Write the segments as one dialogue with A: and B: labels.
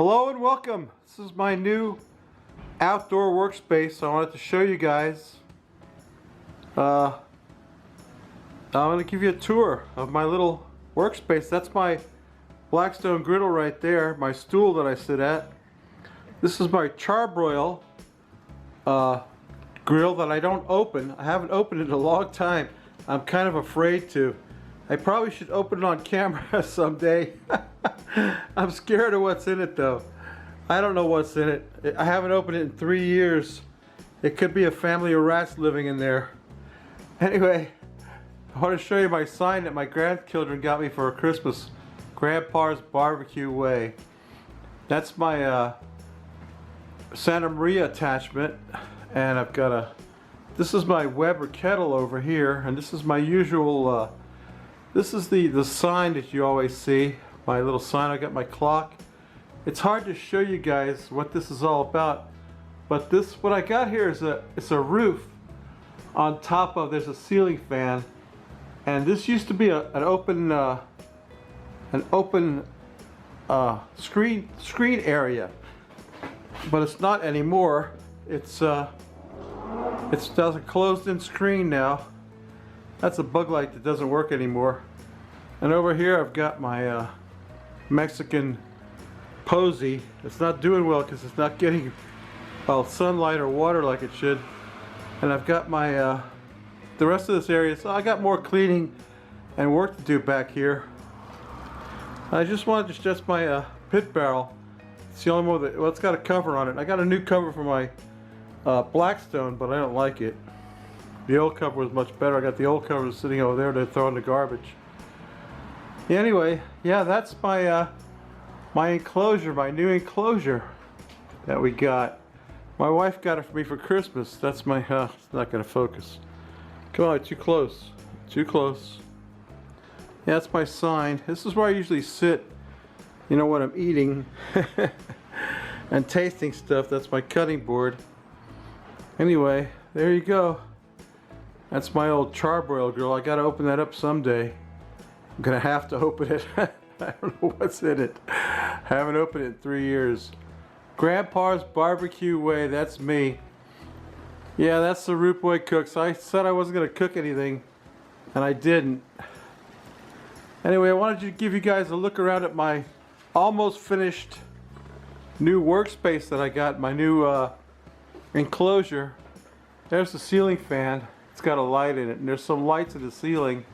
A: Hello and welcome. This is my new outdoor workspace. I wanted to show you guys. I'm going to give you a tour of my little workspace. That's my Blackstone griddle right there, my stool that I sit at. This is my charbroil grill that I don't open. I haven't opened it in a long time. I'm kind of afraid to. I probably should open it on camera someday. I'm scared of what's in it though. I don't know what's in it. I haven't opened it in 3 years. It could be a family of rats living in there. Anyway, I want to show you my sign that my grandchildren got me for Christmas. Grandpa's Barbecue Way. That's my Santa Maria attachment. And I've got this is my Weber kettle over here. And this is my usual, this is the sign that you always see. My little sign. I got my clock. It's hard to show you guys what this is all about, but what I got here is it's a roof on top of, there's a ceiling fan, and this used to be an open screen area, but it's not anymore. It's a closed-in screen now. That's a bug light that doesn't work anymore. And over here I've got my Mexican posy. It's not doing well because it's not getting sunlight or water like it should. And I've got my the rest of this area, so I got more cleaning and work to do back here. I just wanted to adjust my pit barrel. It's the only one that, well, it's got a cover on it. I got a new cover for my Blackstone, but I don't like it. The old cover was much better. I got the old cover sitting over there to throw in the garbage. Anyway, yeah, that's my my enclosure, my new enclosure that we got. My wife got it for me for Christmas. That's my, it's not gonna focus. Come on, too close, too close. Yeah, that's my sign. This is where I usually sit, you know, when I'm eating and tasting stuff. That's my cutting board. Anyway, there you go. That's my old charbroil grill. I gotta open that up someday. I'm gonna have to open it. I don't know what's in it. I haven't opened it in 3 years. Grandpa's Barbecue Way, that's me. Yeah, that's the Rootboy cooks. I said I wasn't gonna cook anything, and I didn't. Anyway, I wanted to give you guys a look around at my almost finished new workspace that I got, my new enclosure. There's the ceiling fan. It's got a light in it, and there's some lights in the ceiling.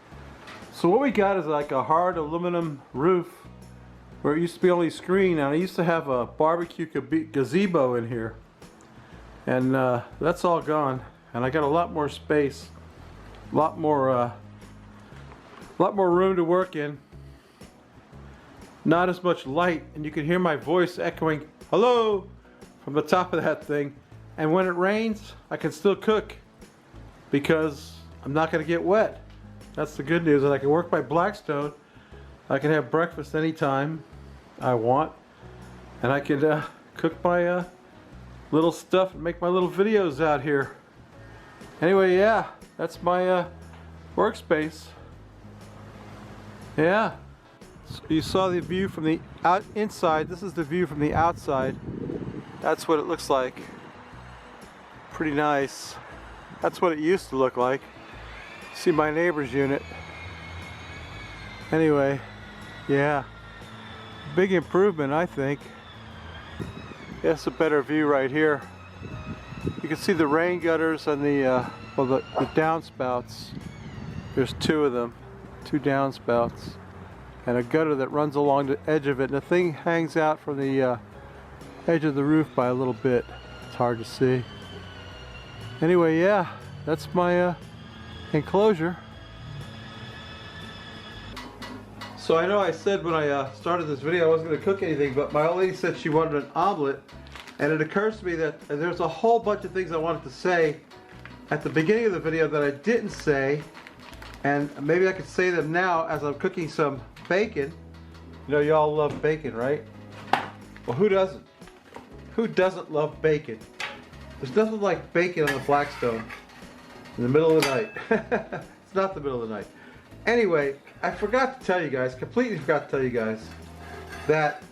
A: So what we got is like a hard aluminum roof where it used to be only screen, and I used to have a barbecue gazebo in here, and that's all gone, and I got a lot more space, a lot more room to work in, not as much light, and you can hear my voice echoing hello from the top of that thing. And when it rains, I can still cook because I'm not going to get wet. That's the good news. And I can work my Blackstone. I can have breakfast anytime I want. And I can cook my little stuff and make my little videos out here. Anyway, yeah, that's my workspace. Yeah. So you saw the view from the inside. This is the view from the outside. That's what it looks like. Pretty nice. That's what it used to look like. See my neighbor's unit. Anyway, yeah, big improvement, I think. That's a better view right here. You can see the rain gutters and the downspouts. There's two of them, two downspouts, and a gutter that runs along the edge of it. And the thing hangs out from the edge of the roof by a little bit. It's hard to see. Anyway, yeah, that's my enclosure. So I know I said when I started this video I wasn't going to cook anything, but my old lady said she wanted an omelet, and it occurs to me that there's a whole bunch of things I wanted to say at the beginning of the video that I didn't say, and maybe I could say them now as I'm cooking some bacon. You know, y'all love bacon, right? Well, who doesn't? Who doesn't love bacon? There's nothing like bacon on the Blackstone in the middle of the night. It's not the middle of the night. Anyway, I forgot to tell you guys, completely forgot to tell you guys, that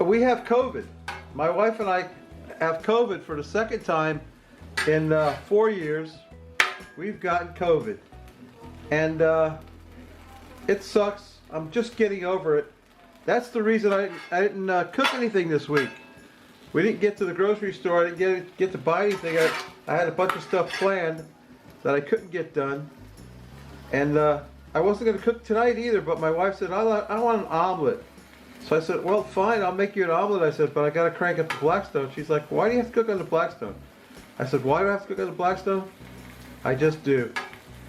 A: We have COVID. My wife and I have COVID for the second time in 4 years. We've gotten COVID. And it sucks. I'm just getting over it. That's the reason I didn't cook anything this week. We didn't get to the grocery store. I didn't get to buy anything. I had a bunch of stuff planned that I couldn't get done. And I wasn't going to cook tonight either, but my wife said, I want an omelet. So I said, well, fine, I'll make you an omelet. I said, but I got to crank up the Blackstone. She's like, why do you have to cook on the Blackstone? I said, why do I have to cook on the Blackstone? I just do.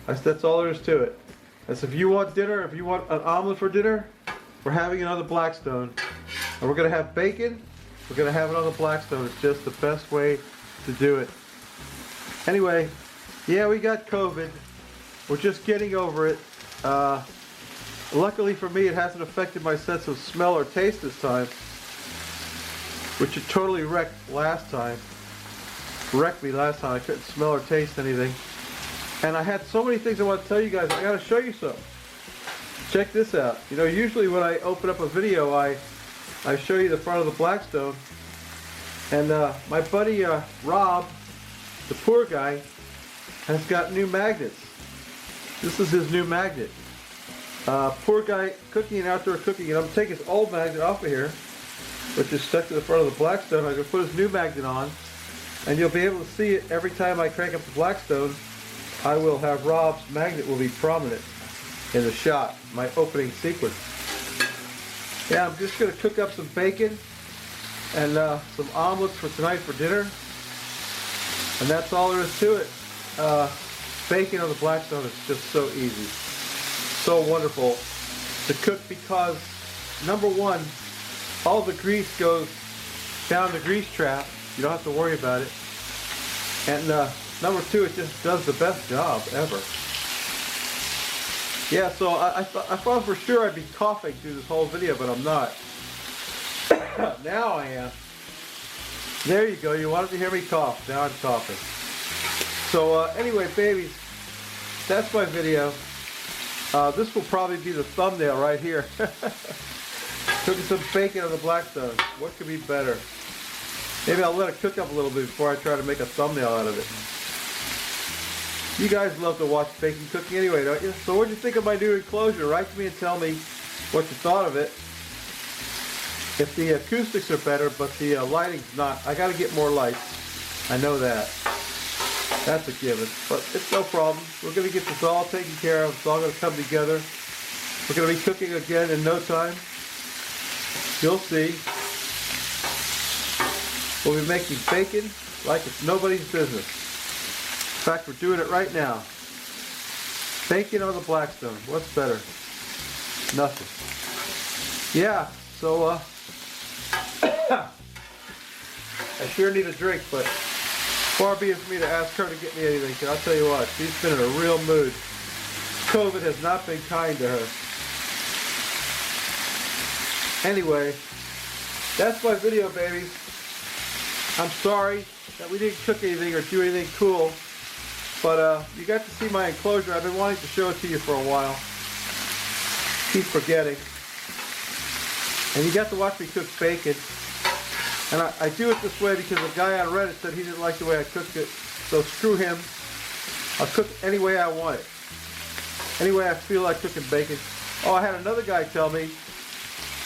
A: I said, that's all there is to it. I said, if you want dinner, if you want an omelet for dinner, we're having it on the Blackstone. And we're going to have bacon. We're going to have it on the Blackstone. It's just the best way to do it. Anyway, yeah, we got COVID. We're just getting over it. Luckily for me, it hasn't affected my sense of smell or taste this time, which it totally wrecked last time. Wrecked me last time. I couldn't smell or taste anything. And I had so many things I want to tell you guys. I got to show you something. Check this out. You know, usually when I open up a video, I show you the front of the Blackstone. And my buddy Rob, the poor guy, has got new magnets. This is his new magnet. Poor guy cooking and outdoor cooking. And I'm going to take his old magnet off of here, which is stuck to the front of the Blackstone. I'm going to put his new magnet on. And you'll be able to see it every time I crank up the Blackstone. I will have Rob's magnet will be prominent in the shot, my opening sequence. Yeah, I'm just going to cook up some bacon and some omelets for tonight for dinner. And that's all there is to it. Bacon on the Blackstone is just so easy. So wonderful to cook because, number one, all the grease goes down the grease trap. You don't have to worry about it. And number two, it just does the best job ever. Yeah, so I thought for sure I'd be coughing through this whole video, but I'm not. Now I am. There you go. You wanted to hear me cough. Now I'm coughing. So anyway, babies, that's my video. This will probably be the thumbnail right here. Cooking some bacon on the Blackstone. What could be better? Maybe I'll let it cook up a little bit before I try to make a thumbnail out of it. You guys love to watch bacon cooking anyway, don't you? So what do you think of my new enclosure? Write to me and tell me what you thought of it. If the acoustics are better, but the lighting's not. I got to get more lights. I know that. That's a given. But it's no problem. We're going to get this all taken care of. It's all going to come together. We're going to be cooking again in no time. You'll see. We'll be making bacon like it's nobody's business. In fact, we're doing it right now. Bacon on the Blackstone. What's better? Nothing. Yeah, so I sure need a drink, but far be it for me to ask her to get me anything, because I'll tell you what, she's been in a real mood. COVID has not been kind to her. Anyway, that's my video, babies. I'm sorry that we didn't cook anything or do anything cool, but you got to see my enclosure. I've been wanting to show it to you for a while. Keep forgetting. And you got to watch me cook bacon. And I do it this way because a guy on Reddit said he didn't like the way I cooked it. So screw him. I'll cook any way I want it. Any way I feel like cooking bacon. Oh, I had another guy tell me,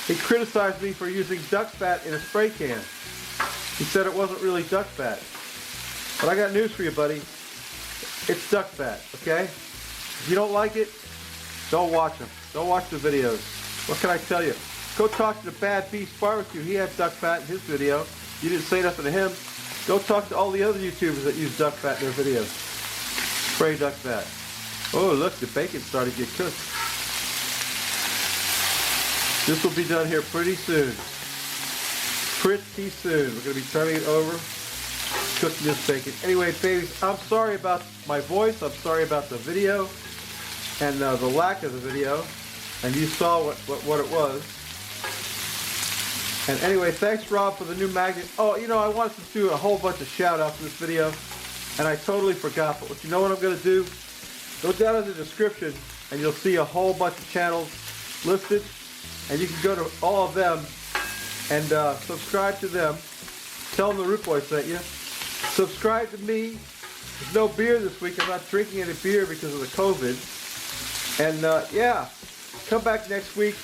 A: he criticized me for using duck fat in a spray can. He said it wasn't really duck fat. But I got news for you, buddy. It's duck fat, okay? If you don't like it, don't watch them. Don't watch the videos. What can I tell you? Go talk to the Bad Beast Barbecue. He had duck fat in his video. You didn't say nothing to him. Go talk to all the other YouTubers that use duck fat in their videos. Spray duck fat. Oh, look, the bacon's starting to get cooked. This will be done here pretty soon. Pretty soon. We're going to be turning it over, cooking this bacon. Anyway, babies, I'm sorry about my voice. I'm sorry about the video and the lack of the video. And you saw what it was. And anyway, thanks, Rob, for the new magnet. Oh, you know, I wanted to do a whole bunch of shout-outs in this video, and I totally forgot. But you know what I'm going to do? Go down in the description, and you'll see a whole bunch of channels listed, and you can go to all of them And subscribe to them. Tell them the Rootboy sent you. Subscribe to me. There's no beer this week. I'm not drinking any beer because of the COVID. And yeah, come back next week.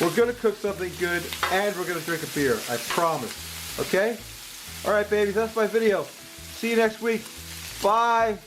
A: We're going to cook something good and we're going to drink a beer. I promise. Okay? Alright, babies. That's my video. See you next week. Bye.